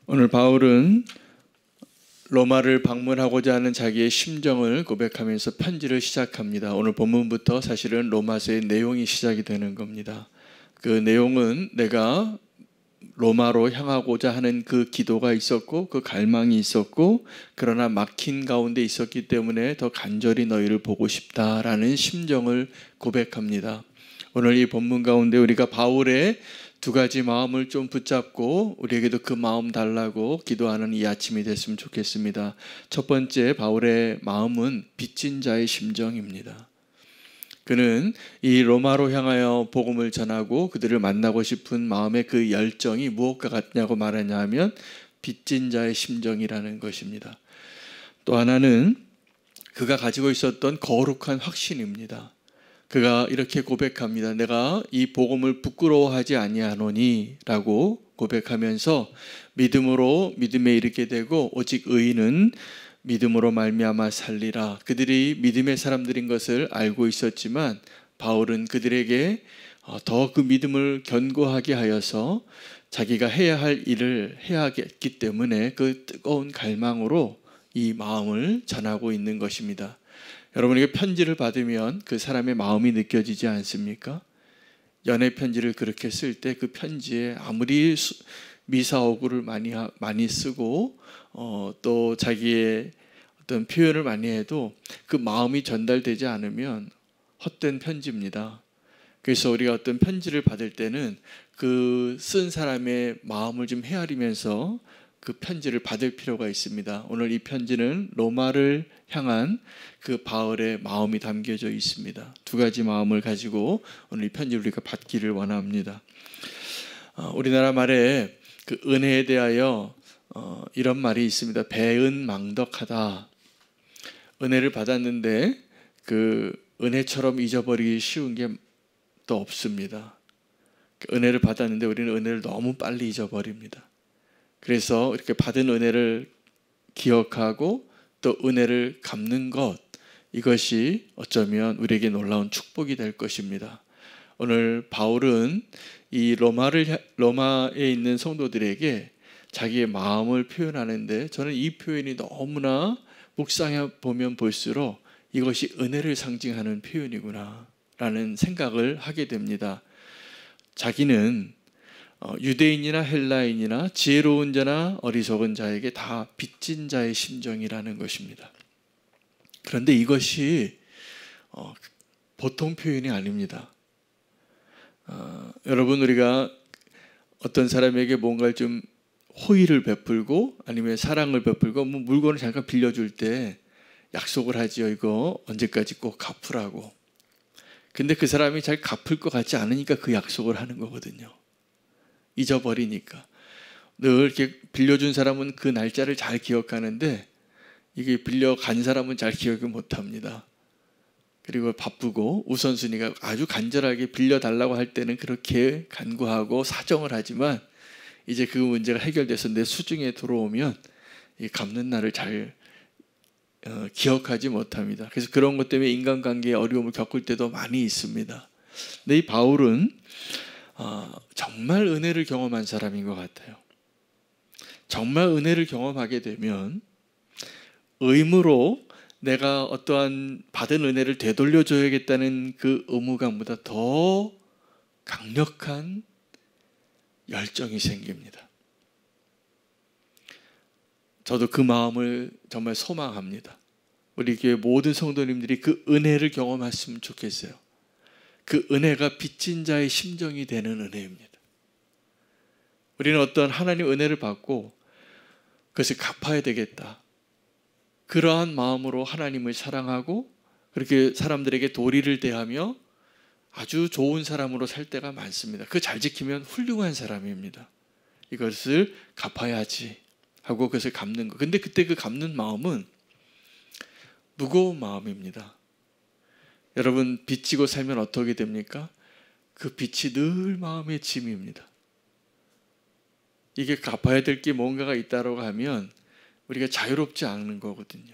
오늘 바울은 로마를 방문하고자 하는 자기의 심정을 고백하면서 편지를 시작합니다. 오늘 본문부터 사실은 로마서의 내용이 시작이 되는 겁니다. 그 내용은 내가 로마로 향하고자 하는 그 기도가 있었고 그 갈망이 있었고 그러나 막힌 가운데 있었기 때문에 더 간절히 너희를 보고 싶다라는 심정을 고백합니다. 오늘 이 본문 가운데 우리가 바울의 두 가지 마음을 좀 붙잡고 우리에게도 그 마음 달라고 기도하는 이 아침이 됐으면 좋겠습니다. 첫 번째, 바울의 마음은 빚진 자의 심정입니다. 그는 이 로마로 향하여 복음을 전하고 그들을 만나고 싶은 마음의 그 열정이 무엇과 같냐고 말하냐 하면 빚진 자의 심정이라는 것입니다. 또 하나는 그가 가지고 있었던 거룩한 확신입니다. 그가 이렇게 고백합니다. 내가 이 복음을 부끄러워하지 아니하노니 라고 고백하면서 믿음으로 믿음에 이르게 되고 오직 의인은 믿음으로 말미암아 살리라. 그들이 믿음의 사람들인 것을 알고 있었지만 바울은 그들에게 더 그 믿음을 견고하게 하여서 자기가 해야 할 일을 해야겠기 때문에 그 뜨거운 갈망으로 이 마음을 전하고 있는 것입니다. 여러분에게 편지를 받으면 그 사람의 마음이 느껴지지 않습니까? 연애 편지를 그렇게 쓸 때 그 편지에 아무리 미사오구를 많이 쓰고 또 자기의 어떤 표현을 많이 해도 그 마음이 전달되지 않으면 헛된 편지입니다. 그래서 우리가 어떤 편지를 받을 때는 그 쓴 사람의 마음을 좀 헤아리면서 그 편지를 받을 필요가 있습니다. 오늘 이 편지는 로마를 향한 그 바울의 마음이 담겨져 있습니다. 두 가지 마음을 가지고 오늘 이 편지를 우리가 받기를 원합니다. 우리나라 말에 그 은혜에 대하여 이런 말이 있습니다. 배은망덕하다. 은혜를 받았는데 그 은혜처럼 잊어버리기 쉬운 게 또 없습니다. 은혜를 받았는데 우리는 은혜를 너무 빨리 잊어버립니다. 그래서 이렇게 받은 은혜를 기억하고 또 은혜를 갚는 것, 이것이 어쩌면 우리에게 놀라운 축복이 될 것입니다. 오늘 바울은 이 로마에 있는 성도들에게 자기의 마음을 표현하는데 저는 이 표현이 너무나 묵상해 보면 볼수록 이것이 은혜를 상징하는 표현이구나 라는 생각을 하게 됩니다. 자기는 유대인이나 헬라인이나 지혜로운 자나 어리석은 자에게 다 빚진 자의 심정이라는 것입니다. 그런데 이것이 보통 표현이 아닙니다. 여러분, 우리가 어떤 사람에게 뭔가를 좀 호의를 베풀고 아니면 사랑을 베풀고 뭐 물건을 잠깐 빌려줄 때 약속을 하지요. 이거 언제까지 꼭 갚으라고. 근데 그 사람이 잘 갚을 것 같지 않으니까 그 약속을 하는 거거든요. 잊어버리니까. 늘 이렇게 빌려준 사람은 그 날짜를 잘 기억하는데 이게 빌려간 사람은 잘 기억을 못합니다. 그리고 바쁘고 우선순위가 아주 간절하게 빌려달라고 할 때는 그렇게 간구하고 사정을 하지만 이제 그 문제가 해결돼서 내 수중에 들어오면 이 갚는 날을 잘 기억하지 못합니다. 그래서 그런 것 때문에 인간관계에 어려움을 겪을 때도 많이 있습니다. 근데 이 바울은 정말 은혜를 경험한 사람인 것 같아요. 정말 은혜를 경험하게 되면 의무로 내가 어떠한 받은 은혜를 되돌려줘야겠다는 그 의무감보다 더 강력한 열정이 생깁니다. 저도 그 마음을 정말 소망합니다. 우리 교회 모든 성도님들이 그 은혜를 경험했으면 좋겠어요. 그 은혜가 빚진 자의 심정이 되는 은혜입니다. 우리는 어떤 하나님 은혜를 받고 그것을 갚아야 되겠다. 그러한 마음으로 하나님을 사랑하고 그렇게 사람들에게 도리를 대하며 아주 좋은 사람으로 살 때가 많습니다. 그거 잘 지키면 훌륭한 사람입니다. 이것을 갚아야지 하고 그것을 갚는 거. 근데 그때 그 갚는 마음은 무거운 마음입니다. 여러분, 빚지고 살면 어떻게 됩니까? 그 빚이 늘 마음의 짐입니다. 이게 갚아야 될 게 뭔가가 있다고 하면 우리가 자유롭지 않은 거거든요.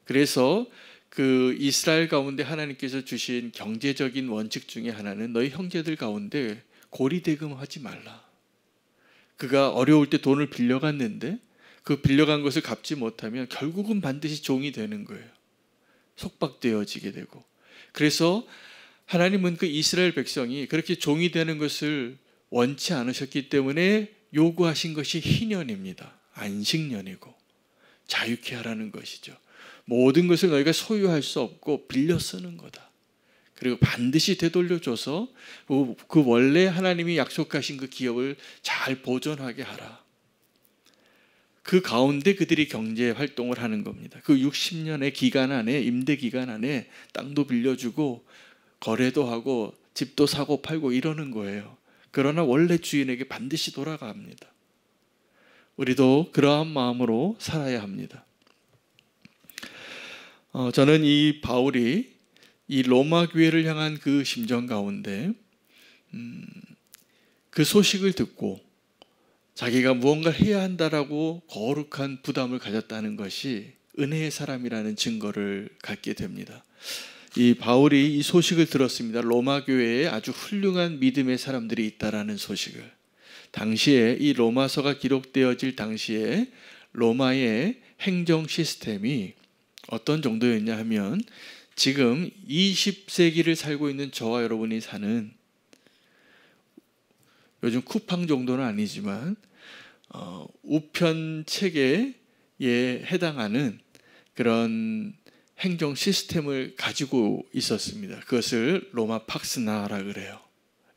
그래서 그 이스라엘 가운데 하나님께서 주신 경제적인 원칙 중에 하나는 너희 형제들 가운데 고리대금하지 말라. 그가 어려울 때 돈을 빌려갔는데 그 빌려간 것을 갚지 못하면 결국은 반드시 종이 되는 거예요. 속박되어지게 되고. 그래서 하나님은 그 이스라엘 백성이 그렇게 종이 되는 것을 원치 않으셨기 때문에 요구하신 것이 희년입니다. 안식년이고 자유케 하라는 것이죠. 모든 것을 너희가 소유할 수 없고 빌려 쓰는 거다. 그리고 반드시 되돌려줘서 그 원래 하나님이 약속하신 그 기업을 잘 보존하게 하라. 그 가운데 그들이 경제 활동을 하는 겁니다. 그 60년의 기간 안에, 임대 기간 안에 땅도 빌려주고 거래도 하고 집도 사고 팔고 이러는 거예요. 그러나 원래 주인에게 반드시 돌아갑니다. 우리도 그러한 마음으로 살아야 합니다. 저는 이 바울이 이 로마 교회를 향한 그 심정 가운데 그 소식을 듣고 자기가 무언가를 해야 한다라고 거룩한 부담을 가졌다는 것이 은혜의 사람이라는 증거를 갖게 됩니다. 이 바울이 이 소식을 들었습니다. 로마 교회에 아주 훌륭한 믿음의 사람들이 있다라는 소식을. 당시에 이 로마서가 기록되어질 당시에 로마의 행정 시스템이 어떤 정도였냐 하면 지금 20세기를 살고 있는 저와 여러분이 사는 요즘 쿠팡 정도는 아니지만 우편 체계에 해당하는 그런 행정 시스템을 가지고 있었습니다. 그것을 로마 팍스나라 그래요.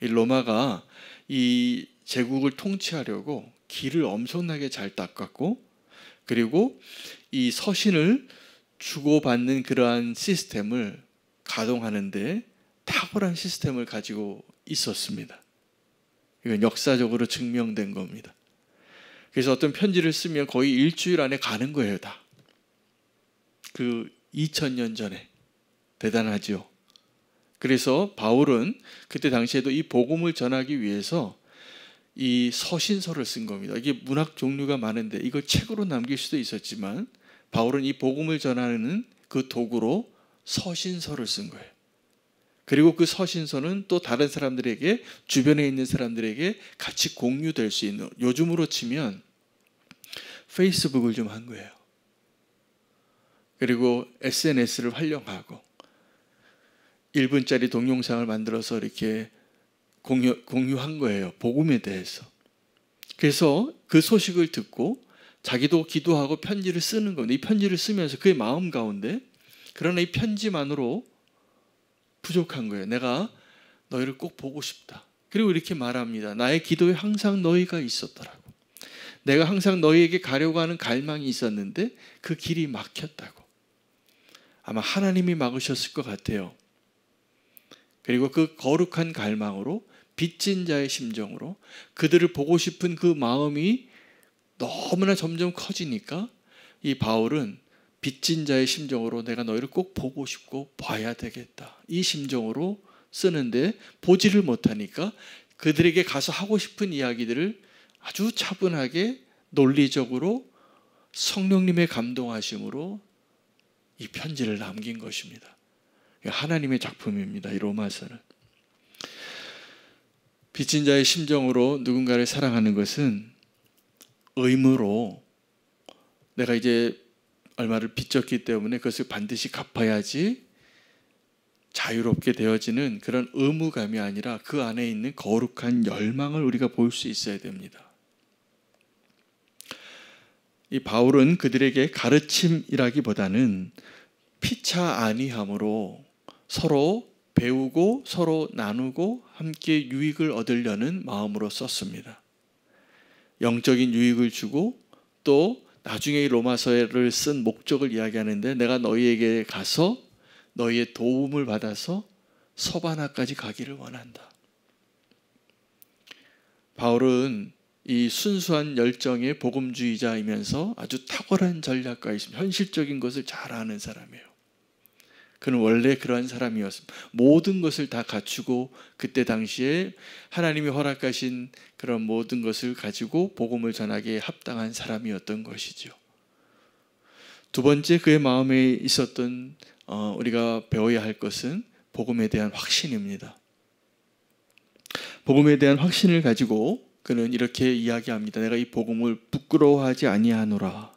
이 로마가 이 제국을 통치하려고 길을 엄청나게 잘 닦았고 그리고 이 서신을 주고받는 그러한 시스템을 가동하는데 탁월한 시스템을 가지고 있었습니다. 이건 역사적으로 증명된 겁니다. 그래서 어떤 편지를 쓰면 거의 일주일 안에 가는 거예요, 다. 그 2000년 전에. 대단하죠. 그래서 바울은 그때 당시에도 이 복음을 전하기 위해서 이 서신서를 쓴 겁니다. 이게 문학 종류가 많은데 이걸 책으로 남길 수도 있었지만 바울은 이 복음을 전하는 그 도구로 서신서를 쓴 거예요. 그리고 그 서신서는 또 다른 사람들에게 주변에 있는 사람들에게 같이 공유될 수 있는 요즘으로 치면 페이스북을 좀 한 거예요. 그리고 SNS를 활용하고 1분짜리 동영상을 만들어서 이렇게 공유한 거예요. 복음에 대해서. 그래서 그 소식을 듣고 자기도 기도하고 편지를 쓰는 겁니다. 이 편지를 쓰면서 그의 마음 가운데 그러나 이 편지만으로 부족한 거예요. 내가 너희를 꼭 보고 싶다. 그리고 이렇게 말합니다. 나의 기도에 항상 너희가 있었더라고. 내가 항상 너희에게 가려고 하는 갈망이 있었는데 그 길이 막혔다고. 아마 하나님이 막으셨을 것 같아요. 그리고 그 거룩한 갈망으로 빚진 자의 심정으로 그들을 보고 싶은 그 마음이 너무나 점점 커지니까 이 바울은 빚진 자의 심정으로 내가 너희를 꼭 보고 싶고 봐야 되겠다. 이 심정으로 쓰는데 보지를 못하니까 그들에게 가서 하고 싶은 이야기들을 아주 차분하게 논리적으로 성령님의 감동하심으로 이 편지를 남긴 것입니다. 하나님의 작품입니다. 이 로마서는. 빚진 자의 심정으로 누군가를 사랑하는 것은 의무로 내가 이제 얼마를 빚졌기 때문에 그것을 반드시 갚아야지 자유롭게 되어지는 그런 의무감이 아니라 그 안에 있는 거룩한 열망을 우리가 볼 수 있어야 됩니다. 이 바울은 그들에게 가르침이라기보다는 피차 아니함으로 서로 배우고 서로 나누고 함께 유익을 얻으려는 마음으로 썼습니다. 영적인 유익을 주고 또 나중에 이 로마서를 쓴 목적을 이야기하는데 내가 너희에게 가서 너희의 도움을 받아서 서바나까지 가기를 원한다. 바울은 이 순수한 열정의 복음주의자이면서 아주 탁월한 전략가 있습니다. 현실적인 것을 잘 아는 사람이에요. 그는 원래 그러한 사람이었습니다. 모든 것을 다 갖추고 그때 당시에 하나님이 허락하신 그런 모든 것을 가지고 복음을 전하기에 합당한 사람이었던 것이죠. 두 번째 그의 마음에 있었던 우리가 배워야 할 것은 복음에 대한 확신입니다. 복음에 대한 확신을 가지고 그는 이렇게 이야기합니다. 내가 이 복음을 부끄러워하지 아니하노라.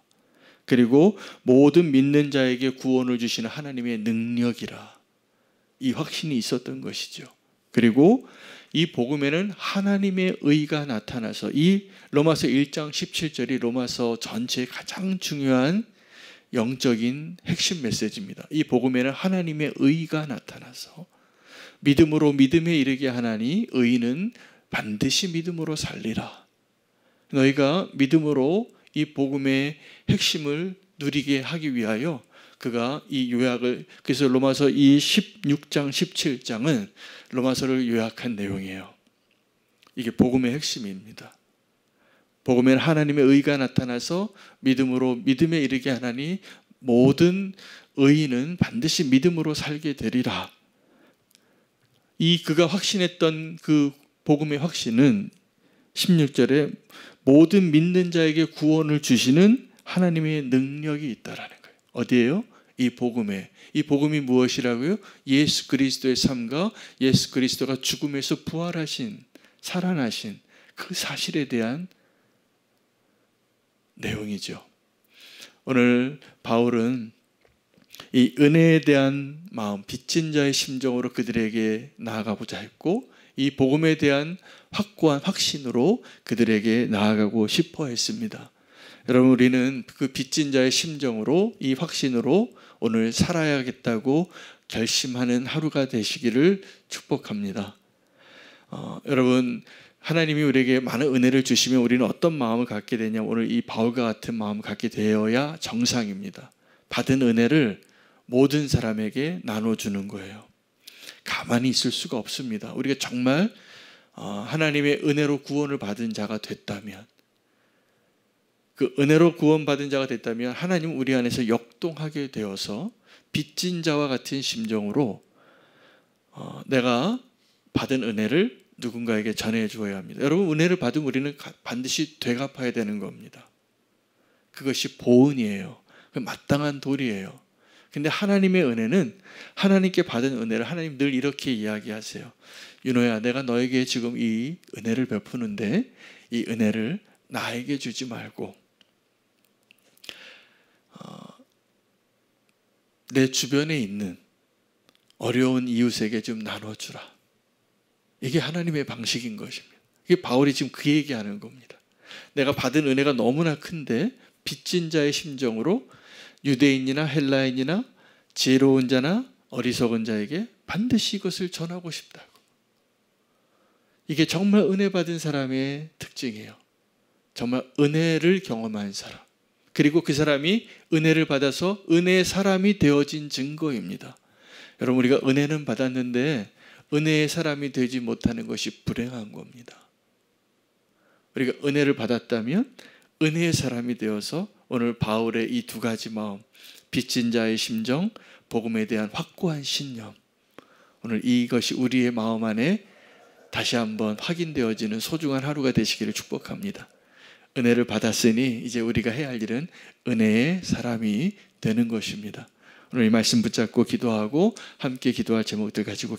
그리고 모든 믿는 자에게 구원을 주시는 하나님의 능력이라. 이 확신이 있었던 것이죠. 그리고 이 복음에는 하나님의 의가 나타나서, 이 로마서 1장 17절이 로마서 전체의 가장 중요한 영적인 핵심 메시지입니다. 이 복음에는 하나님의 의가 나타나서 믿음으로 믿음에 이르게 하나니 의인은 반드시 믿음으로 살리라. 너희가 믿음으로 이 복음의 핵심을 누리게 하기 위하여 그가 이 요약을, 그래서 로마서 이 16장 17장은 로마서를 요약한 내용이에요. 이게 복음의 핵심입니다. 복음에는 하나님의 의가 나타나서 믿음으로 믿음에 이르게 하나니 모든 의인은 반드시 믿음으로 살게 되리라. 이 그가 확신했던 그 복음의 확신은 16절에 모든 믿는 자에게 구원을 주시는 하나님의 능력이 있다라는 거예요. 어디에요? 이 복음에. 이 복음이 무엇이라고요? 예수 그리스도의 삶과 예수 그리스도가 죽음에서 부활하신, 살아나신 그 사실에 대한 내용이죠. 오늘 바울은 이 은혜에 대한 마음, 빚진 자의 심정으로 그들에게 나아가고자 했고, 이 복음에 대한 확고한 확신으로 그들에게 나아가고 싶어 했습니다. 여러분, 우리는 그 빚진 자의 심정으로, 이 확신으로 오늘 살아야겠다고 결심하는 하루가 되시기를 축복합니다. 여러분, 하나님이 우리에게 많은 은혜를 주시면 우리는 어떤 마음을 갖게 되냐, 오늘 이 바울과 같은 마음을 갖게 되어야 정상입니다. 받은 은혜를 모든 사람에게 나눠주는 거예요. 가만히 있을 수가 없습니다. 우리가 정말 하나님의 은혜로 구원을 받은 자가 됐다면, 그 은혜로 구원받은 자가 됐다면 하나님은 우리 안에서 역동하게 되어서 빚진 자와 같은 심정으로 내가 받은 은혜를 누군가에게 전해 주어야 합니다. 여러분, 은혜를 받으면 우리는 반드시 되갚아야 되는 겁니다. 그것이 보은이에요. 마땅한 도리예요. 근데 하나님의 은혜는, 하나님께 받은 은혜를 하나님 늘 이렇게 이야기하세요. 윤호야, 내가 너에게 지금 이 은혜를 베푸는데 이 은혜를 나에게 주지 말고 내 주변에 있는 어려운 이웃에게 좀 나눠주라. 이게 하나님의 방식인 것입니다. 이게 바울이 지금 그 얘기하는 겁니다. 내가 받은 은혜가 너무나 큰데 빚진 자의 심정으로 유대인이나 헬라인이나 지혜로운 자나 어리석은 자에게 반드시 이것을 전하고 싶다고. 이게 정말 은혜 받은 사람의 특징이에요. 정말 은혜를 경험한 사람, 그리고 그 사람이 은혜를 받아서 은혜의 사람이 되어진 증거입니다. 여러분, 우리가 은혜는 받았는데 은혜의 사람이 되지 못하는 것이 불행한 겁니다. 우리가 은혜를 받았다면 은혜의 사람이 되어서 오늘 바울의 이 두 가지 마음, 빚진 자의 심정, 복음에 대한 확고한 신념, 오늘 이것이 우리의 마음 안에 다시 한번 확인되어지는 소중한 하루가 되시기를 축복합니다. 은혜를 받았으니 이제 우리가 해야 할 일은 은혜의 사람이 되는 것입니다. 오늘 이 말씀 붙잡고 기도하고 함께 기도할 제목들 가지고